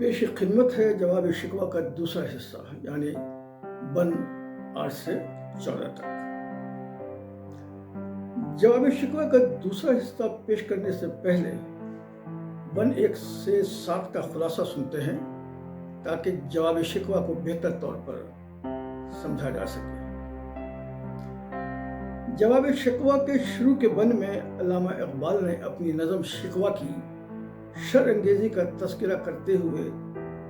پیش خدمت ہے جواب شکوہ کا دوسرا حصہ، یعنی بن 8 سے 14 تک۔ جواب شکوہ کا دوسرا حصہ پیش کرنے سے پہلے بن 1 سے 7 کا خلاصہ سنتے ہیں تاکہ جواب شکوہ کو بہتر طور پر سمجھا جا سکے۔ جواب شکوہ کے شروع کے بن میں علامہ اقبال نے اپنی نظم شکوہ کی شر انگیزی کا تذکرہ کرتے ہوئے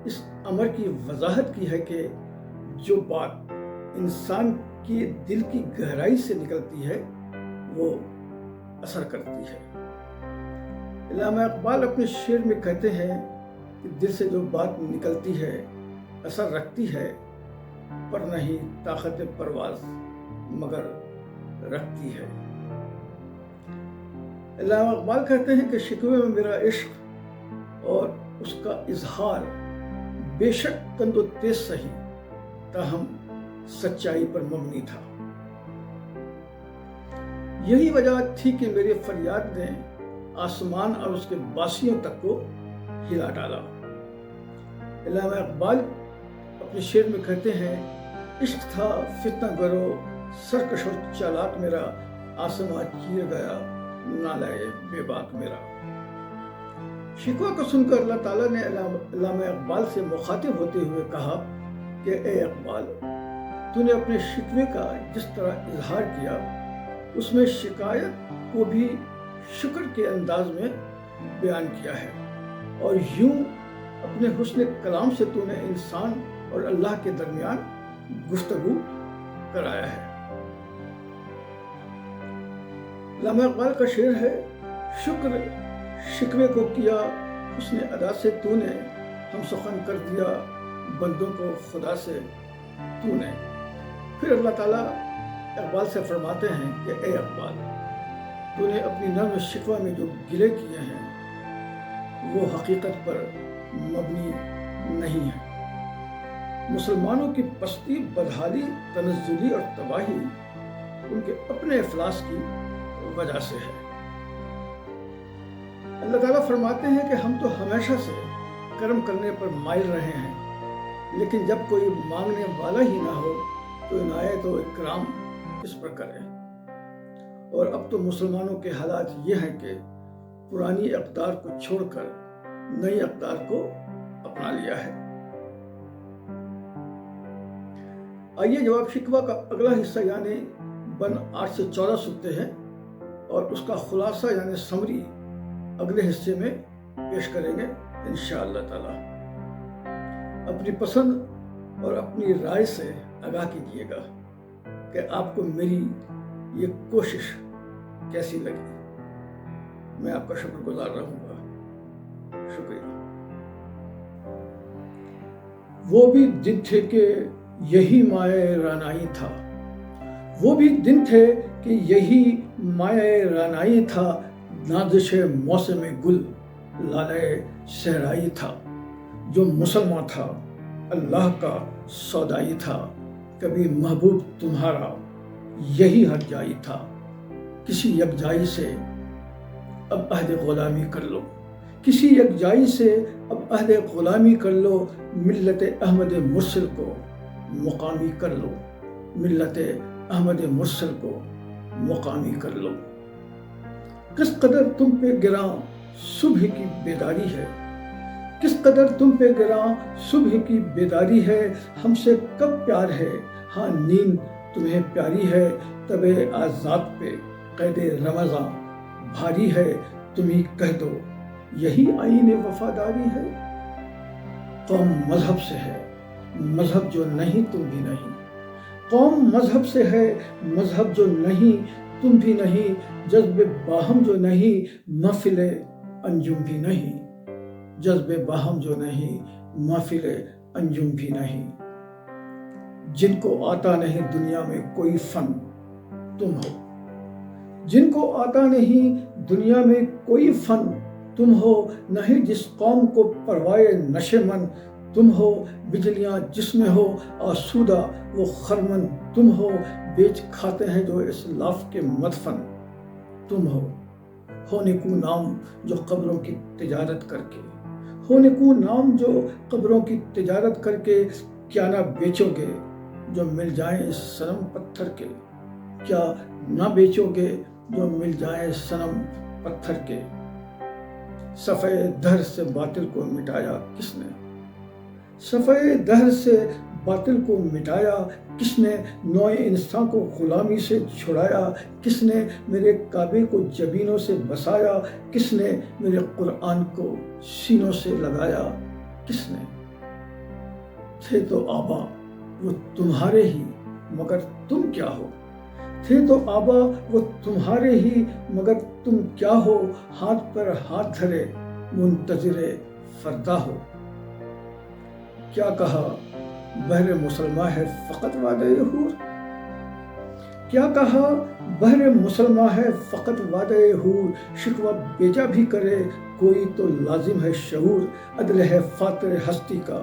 اس امر کی وضاحت کی ہے کہ جو بات انسان کی دل کی گہرائی سے نکلتی ہے وہ اثر کرتی ہے۔ علامہ اقبال اپنے شعر میں کہتے ہیں کہ دل سے جو بات نکلتی ہے اثر رکھتی ہے، پر نہیں طاقت پرواز مگر رکھتی ہے۔ علامہ اقبال کہتے ہیں کہ شکوے میں میرا عشق اور اس کا اظہار بے شک تند و تیز سہی تاہم سچائی پر مبنی تھا۔ یہی وجہ تھی کہ میری فریاد نے آسمان اور اس کے باسیوں تک کو ہلا ڈالا۔ علامہ اقبال اپنے شعر میں کہتے ہیں، عشق تھا فتنہ گرو سرکش و چالاک میرا، آسماں چیر گیا نالائے بے باک میرا۔ شکوہ کو سن کر اللہ تعالیٰ نے علامہ اقبال سے مخاطب ہوتے ہوئے کہا کہ اے اقبال، تو نے اپنے شکوے کا جس طرح اظہار کیا اس میں شکایت کو بھی شکر کے انداز میں بیان کیا ہے، اور یوں اپنے حسن کلام سے تو نے انسان اور اللہ کے درمیان گفتگو کرایا ہے۔ علامہ اقبال کا شعر ہے، شکر شکوے کو کیا حسن ادا سے تو نے، ہم سخن کر دیا بندوں کو خدا سے تو نے۔ پھر اللہ تعالیٰ اقبال سے فرماتے ہیں کہ اے اقبال، تو نے اپنی نرم شکوہ میں جو گلے کیے ہیں وہ حقیقت پر مبنی نہیں ہے۔ مسلمانوں کی پستی، بدحالی، تنزلی اور تباہی ان کے اپنے افلاس کی وجہ سے ہے۔ اللہ تعالیٰ فرماتے ہیں کہ ہم تو ہمیشہ سے کرم کرنے پر مائل رہے ہیں، لیکن جب کوئی مانگنے والا ہی نہ ہو تو عنایت و اکرام کس پر کرے۔ اور اب تو مسلمانوں کے حالات یہ ہیں کہ پرانی اقدار کو چھوڑ کر نئی اقدار کو اپنا لیا ہے۔ آئیے جواب شکوہ کا اگلا حصہ یعنی بن 8 سے 14 سنتے ہیں اور اس کا خلاصہ یعنی سمری اگلے حصے میں پیش کریں گے انشاءاللہ تعالی۔ اپنی پسند اور اپنی رائے سے آگاہ کیجیے گا کہ آپ کو میری یہ کوشش کیسی لگی۔ میں آپ کا شکر گزار رہوں گا۔ شکریہ۔ وہ بھی دن تھے کہ یہی مائع رانائی تھا، وہ بھی دن تھے کہ یہی مائع رانائی تھا، نازش موسم گل لالۂ صحرائی تھا۔ جو مسلمان تھا اللہ کا سودائی تھا، کبھی محبوب تمہارا یہی ہر جائی تھا۔ کسی یکجائی سے اب عہد غلامی کر لو، کسی یکجائی سے اب عہد غلامی کر لو، ملت احمد مرسل کو مقامی کر لو، ملت احمد مرسل کو مقامی کر لو۔ کس قدر تم پہ گراں صبح کی بیداری ہے، کس قدر تم پہ گراں صبح کی بیداری ہے، ہم سے کب پیار ہے، ہاں نیند تمہیں پیاری ہے، تب آزاد پہ قید رمضاں بھاری ہے، تم ہی کہہ دو یہی آئین وفاداری ہے۔ قوم مذہب سے ہے، مذہب جو نہیں تم بھی نہیں، قوم مذہب سے ہے، مذہب جو نہیں تم بھی نہیں، جذب باہم جو نہیں محفل انجم بھی نہیں، جذب باہم جو نہیں محفل انجم بھی نہیں۔ جن کو آتا نہیں دنیا میں کوئی فن تم ہو، جن کو آتا نہیں دنیا میں کوئی فن تم ہو، نہیں جس قوم کو پروائے نشے من تم ہو، بجلیاں جس میں ہو آسودہ وہ خرمن تم ہو، بیچ کھاتے ہیں جو اسلاف کے مدفن تم ہو نیکو نام جو قبروں کی تجارت کر کے، ہو نکو نام جو قبروں کی تجارت کر کے کیا نہ بیچو گے جو مل جائیں صنم پتھر کے، کیا نہ بیچو گے جو مل جائیں صنم پتھر کے۔ صفحہ دہر سے باطل کو مٹایا کس نے؟ صفحہ دہر سے باطل کو مٹایا کس نے؟ نوع انسان کو غلامی سے چھڑایا کس نے؟ میرے کعبے کو جبینوں سے بسایا کس نے؟ میرے قرآن کو سینوں سے لگایا کس نے؟ تھے تو آبا وہ تمہارے ہی مگر تم کیا ہو؟ تھے تو آبا وہ تمہارے ہی مگر تم کیا ہو؟ ہاتھ پر ہاتھ دھرے منتظر فردا ہو۔ کیا کہا بحر مسلمہ ہے فقط وعدہ حور؟ کیا کہا بحر مسلمہ ہے فقط وعدہ حور؟ شکوہ بیجا بھی کرے کوئی تو لازم ہے شعور، عدل ہے فاتر ہستی کا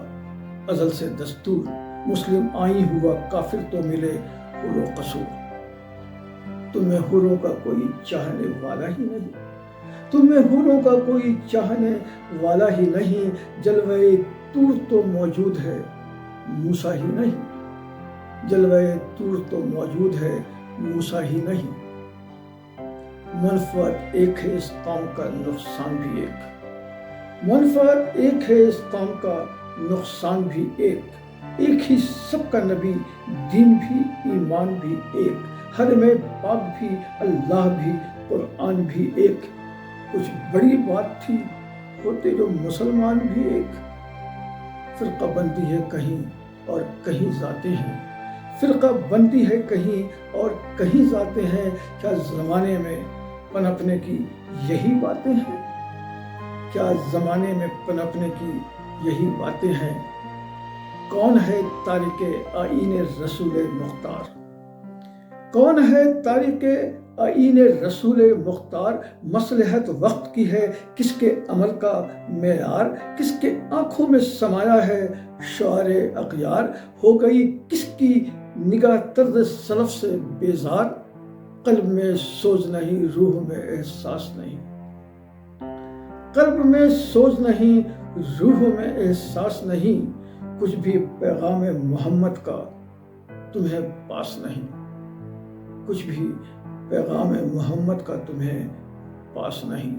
ازل سے دستور، مسلم آئیں ہوا کافر تو ملے حور و قصور۔ تمہیں حوروں کا کوئی چاہنے والا ہی نہیں، تمہیں حوروں کا کوئی چاہنے والا ہی نہیں، جلوہ طور تو موجود ہے موسیٰ ہی نہیں، جلوہ طور تو موجود ہے موسیٰ ہی نہیں۔ منفعت ایک ہے اس قوم کا نقصان بھی ایک، منفعت ایک ہے اس قوم کا نقصان بھی ایک ہی سب کا نبی، دین بھی ایمان بھی ایک، حرم پاک بھی اللہ بھی قرآن بھی ایک۔ کچھ بڑی بات تھی ہوتے جو مسلمان بھی ایک۔ فرقہ بندی ہے کہیں اور کہیں ذاتیں ہیں، فرقہ بندی ہے کہیں اور کہیں ذاتیں ہیں، کیا زمانے میں پنپنے کی یہی باتیں ہیں؟ کیا زمانے میں پنپنے کی یہی باتیں ہیں؟ کون ہے تارک آئین رسول مختار؟ کون ہے تارک آئین رسول مختار؟ مصلحت وقت کی ہے کس کے عمل کا معیار؟ کس کے آنکھوں میں سمایا ہے شعار اغیار؟ ہو گئی کس کی نگاہ طرز سلف سے بیزار؟ قلب میں سوز نہیں روح میں احساس نہیں، قلب میں سوز نہیں روح میں احساس نہیں، کچھ بھی پیغام محمد کا تمہیں پاس نہیں، کچھ بھی پیغام محمد کا تمہیں پاس نہیں۔